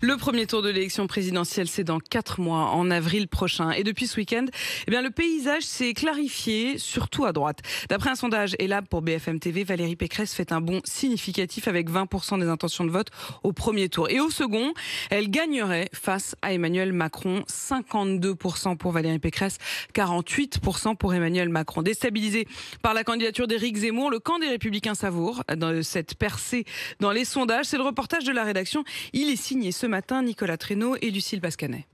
Le premier tour de l'élection présidentielle, c'est dans 4 mois, en avril prochain. Et depuis ce week-end, le paysage s'est clarifié, surtout à droite. D'après un sondage ELAB pour BFM TV, Valérie Pécresse fait un bond significatif avec 20% des intentions de vote au premier tour. Et au second, elle gagnerait face à Emmanuel Macron. 52% pour Valérie Pécresse, 48% pour Emmanuel Macron. Déstabilisé par la candidature d'Éric Zemmour, le camp des Républicains savoure dans cette percée dans les sondages. C'est le reportage de la rédaction. Il est signé ce matin, Nicolas Traîneau et Lucille Pascanet.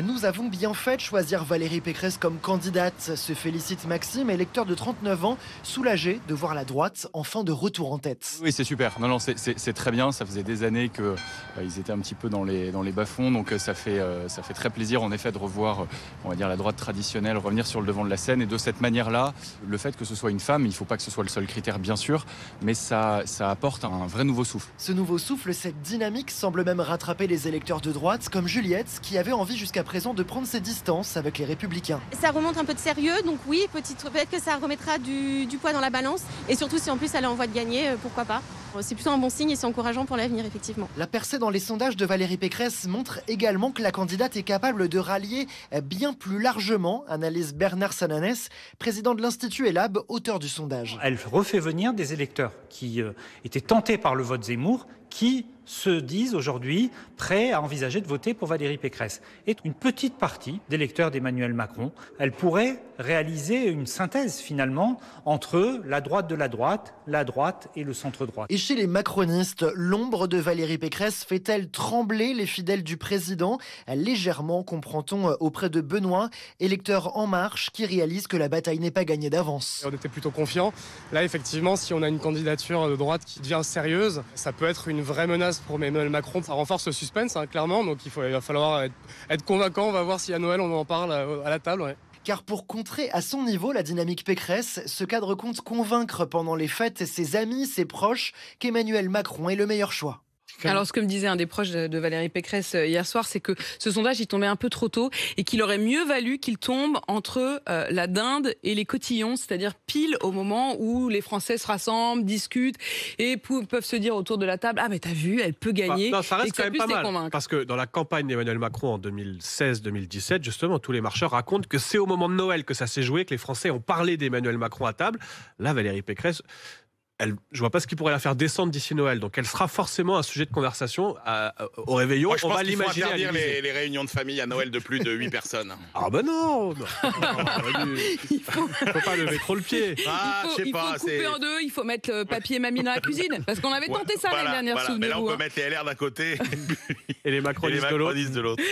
Nous avons bien fait de choisir Valérie Pécresse comme candidate, se félicite Maxime, électeur de 39 ans, soulagé de voir la droite enfin de retour en tête. Oui, c'est super. Non, c'est très bien. Ça faisait des années qu'ils étaient un petit peu dans les bas-fonds, donc ça fait très plaisir en effet de revoir, on va dire, la droite traditionnelle revenir sur le devant de la scène. Et de cette manière-là, le fait que ce soit une femme, il ne faut pas que ce soit le seul critère, bien sûr, mais ça apporte un vrai nouveau souffle. Ce nouveau souffle, cette dynamique semble même rattraper les électeurs de droite, comme Juliette, qui avait envie jusqu'à présent de prendre ses distances avec les Républicains. Ça remonte un peu de sérieux, donc oui, peut-être que ça remettra du poids dans la balance. Et surtout, si en plus elle est en voie de gagner, pourquoi pas. C'est plutôt un bon signe et c'est encourageant pour l'avenir, effectivement. La percée dans les sondages de Valérie Pécresse montre également que la candidate est capable de rallier bien plus largement, analyse Bernard Sananès, président de l'Institut ELAB, auteur du sondage. Elle refait venir des électeurs qui étaient tentés par le vote Zemmour, qui se disent aujourd'hui prêts à envisager de voter pour Valérie Pécresse. Et une petite partie d'électeurs d'Emmanuel Macron, elle pourrait réaliser une synthèse finalement entre la droite de la droite et le centre-droite. Et chez les macronistes, l'ombre de Valérie Pécresse fait-elle trembler les fidèles du président? Légèrement, comprend-on auprès de Benoît, électeur En Marche, qui réalise que la bataille n'est pas gagnée d'avance. On était plutôt confiants. Là, effectivement, si on a une candidature de droite qui devient sérieuse, ça peut être une vraie menace pour Emmanuel Macron. Ça renforce le suspense, clairement, donc il va falloir être convaincant. On va voir si à Noël on en parle à la table. Ouais. Car pour contrer à son niveau la dynamique Pécresse, ce cadre compte convaincre pendant les fêtes ses amis, ses proches, qu'Emmanuel Macron est le meilleur choix. Alors, ce que me disait un des proches de Valérie Pécresse hier soir, c'est que ce sondage, il tombait un peu trop tôt et qu'il aurait mieux valu qu'il tombe entre la dinde et les cotillons, c'est-à-dire pile au moment où les Français se rassemblent, discutent et peuvent se dire autour de la table « Ah, mais t'as vu, elle peut gagner. » Non, ça reste quand même pas mal, parce que dans la campagne d'Emmanuel Macron en 2016-2017, justement, tous les marcheurs racontent que c'est au moment de Noël que ça s'est joué, que les Français ont parlé d'Emmanuel Macron à table. Là, Valérie Pécresse... je vois pas ce qui pourrait la faire descendre d'ici Noël. Donc elle sera forcément un sujet de conversation au réveillon. Moi, on va l'imaginer interdire les réunions de famille à Noël de plus de 8 personnes. Ah ben non, il faut pas lever trop le pied. Il faut couper en deux, il faut mettre le papier mamie dans la cuisine. Parce qu'on avait tenté ça l'année dernière, souvenez-vous. Mais là, on peut mettre les LR d'un côté et les macronistes de l'autre.